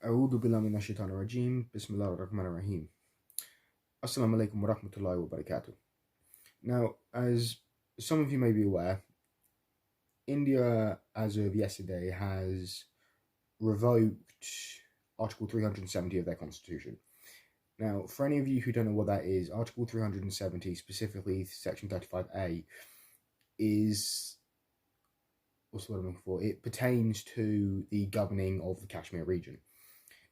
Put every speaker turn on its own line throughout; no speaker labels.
أعوذ بالله من الشيطان الرجيم بسم الله الرحمن الرحيم Assalamu alaikum wa rahmatullahi wa barakatuh. Now, as some of you may be aware, India, as of yesterday, has revoked Article 370 of their constitution. Now, for any of you who don't know what that is, Article 370, specifically Section 35A, is what's the word I'm looking for? It pertains to the governing of the Kashmir region.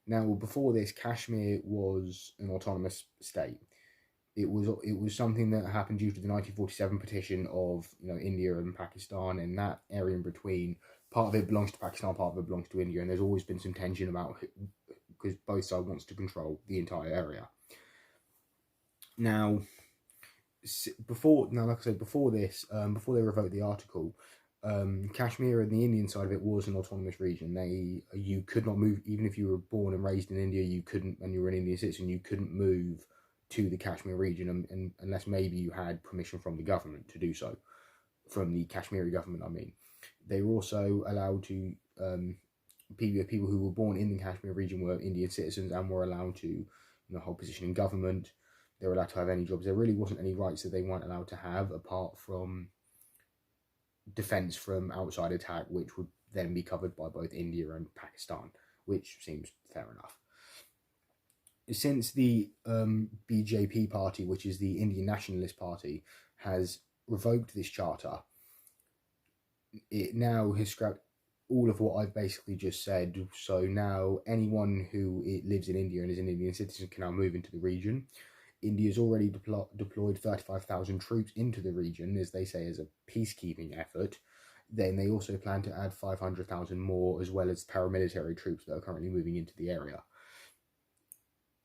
Now, before this, Kashmir was an autonomous state. It was something that happened due to the 1947 partition of India and Pakistan, and that area in between. Part of it belongs to Pakistan, part of it belongs to India, and there's always been some tension about because both sides wants to control the entire area. Now, like I said, before this, before they revoked the article, Kashmir and the Indian side of it was an autonomous region. You could not move, even if you were born and raised in India, you couldn't, and you were an Indian citizen, you couldn't move to the Kashmir region unless maybe you had permission from the government to do so, from the Kashmiri government. I mean, they were also allowed to people who were born in the Kashmir region were Indian citizens and were allowed to hold position in government. They were allowed to have any jobs. There really wasn't any rights that they weren't allowed to have apart from defense from outside attack, which would then be covered by both India and Pakistan, which seems fair enough. Since the BJP party, which is the Indian Nationalist Party, has revoked this charter, it now has scrapped all of what I've basically just said. So now anyone who lives in India and is an Indian citizen can now move into the region. India's already deployed 35,000 troops into the region, as they say, as a peacekeeping effort. Then they also plan to add 500,000 more, as well as paramilitary troops that are currently moving into the area.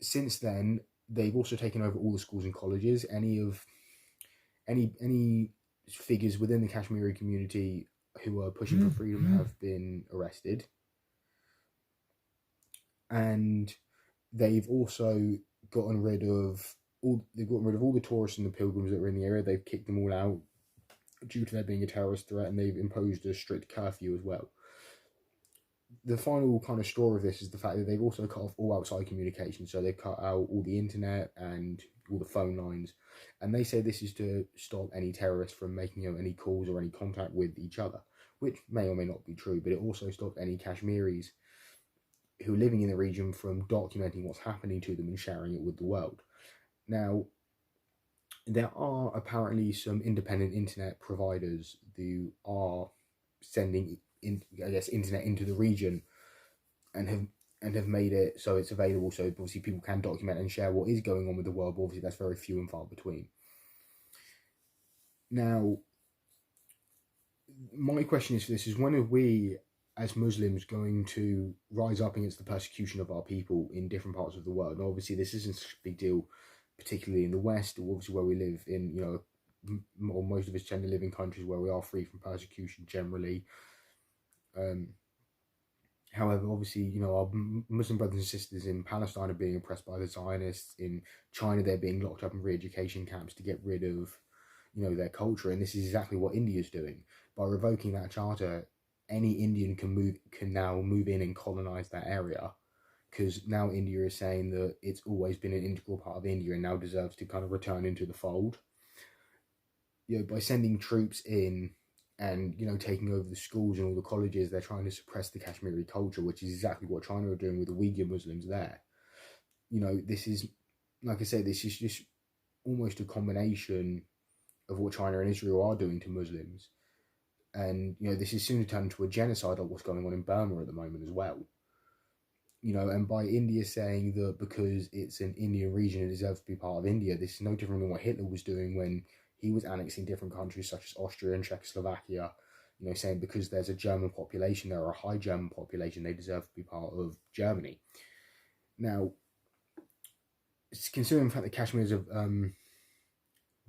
Since then, they've also taken over all the schools and colleges. Any figures within the Kashmiri community who are pushing for freedom have been arrested. And they've also gotten rid of all the tourists and the pilgrims that were in the area. They've kicked them all out due to there being a terrorist threat, and they've imposed a strict curfew as well. The final kind of straw of this is the fact that they've also cut off all outside communication. So they've cut out all the internet and all the phone lines, and they say this is to stop any terrorists from making any calls or any contact with each other, which may or may not be true. But it also stops any Kashmiris who are living in the region from documenting what's happening to them and sharing it with the world. Now, there are apparently some independent internet providers who are sending internet into the region and have made it so it's available, so obviously people can document and share what is going on with the world, but obviously that's very few and far between. Now, my question is for this is, when are we as Muslims going to rise up against the persecution of our people in different parts of the world? And obviously this isn't such a big deal, particularly in the West, or obviously where we live in, or most of us tend to live in countries where we are free from persecution generally. However, obviously, our Muslim brothers and sisters in Palestine are being oppressed by the Zionists. In China, they're being locked up in re-education camps to get rid of, their culture. And this is exactly what India's doing. By revoking that charter, any Indian can now move in and colonize that area, because now India is saying that it's always been an integral part of India and now deserves to kind of return into the fold. By sending troops in and taking over the schools and all the colleges, they're trying to suppress the Kashmiri culture, which is exactly what China are doing with the Uyghur Muslims there. This is, like I say, this is just almost a combination of what China and Israel are doing to Muslims. And, this is soon to turn into a genocide of what's going on in Burma at the moment as well. And by India saying that because it's an Indian region, it deserves to be part of India, this is no different than what Hitler was doing when he was annexing different countries such as Austria and Czechoslovakia, saying because there's a German population, there are a high German population, they deserve to be part of Germany. Now, considering the fact that Kashmir is what's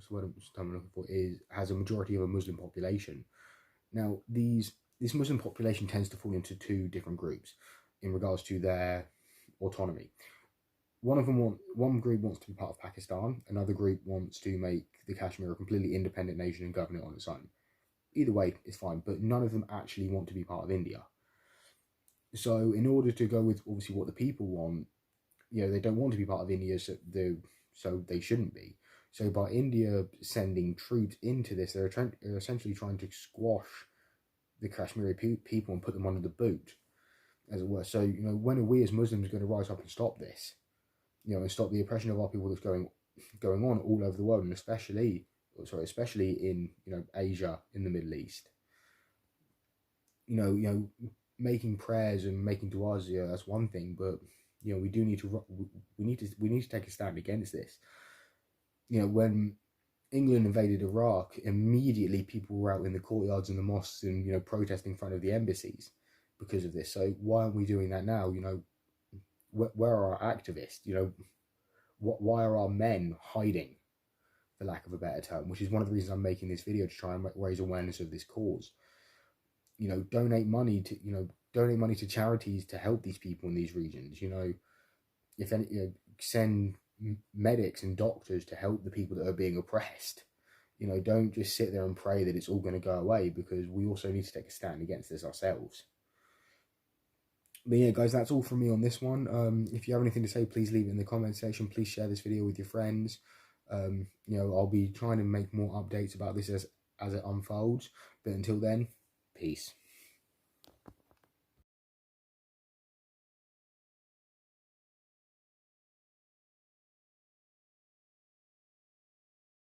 the word I'm looking for, has a majority of a Muslim population. Now, this Muslim population tends to fall into two different groups in regards to their autonomy. One group wants to be part of Pakistan, another group wants to make the Kashmir a completely independent nation and govern it on its own. Either way, it's fine, but none of them actually want to be part of India. So in order to go with obviously what the people want, they don't want to be part of India, so they shouldn't be. So by India sending troops into this, they're essentially trying to squash the Kashmiri people and put them under the boot, as it were. So when are we as Muslims going to rise up and stop this? And stop the oppression of our people that's going on all over the world, and especially in Asia, in the Middle East. Making prayers and making du'as, that's one thing, but we need to take a stand against this. When England invaded Iraq, immediately people were out in the courtyards and the mosques and protesting in front of the embassies because of this. So why aren't we doing that now? Where are our activists? Why are our men hiding, for lack of a better term? Which is one of the reasons I'm making this video, to try and raise awareness of this cause. Donate money to charities to help these people in these regions. If any, send medics and doctors to help the people that are being oppressed. Don't just sit there and pray that it's all going to go away, because we also need to take a stand against this ourselves. But yeah, guys, that's all from me on this one. If you have anything to say, please leave it in the comment section. Please share this video with your friends. I'll be trying to make more updates about this as it unfolds. But until then, peace.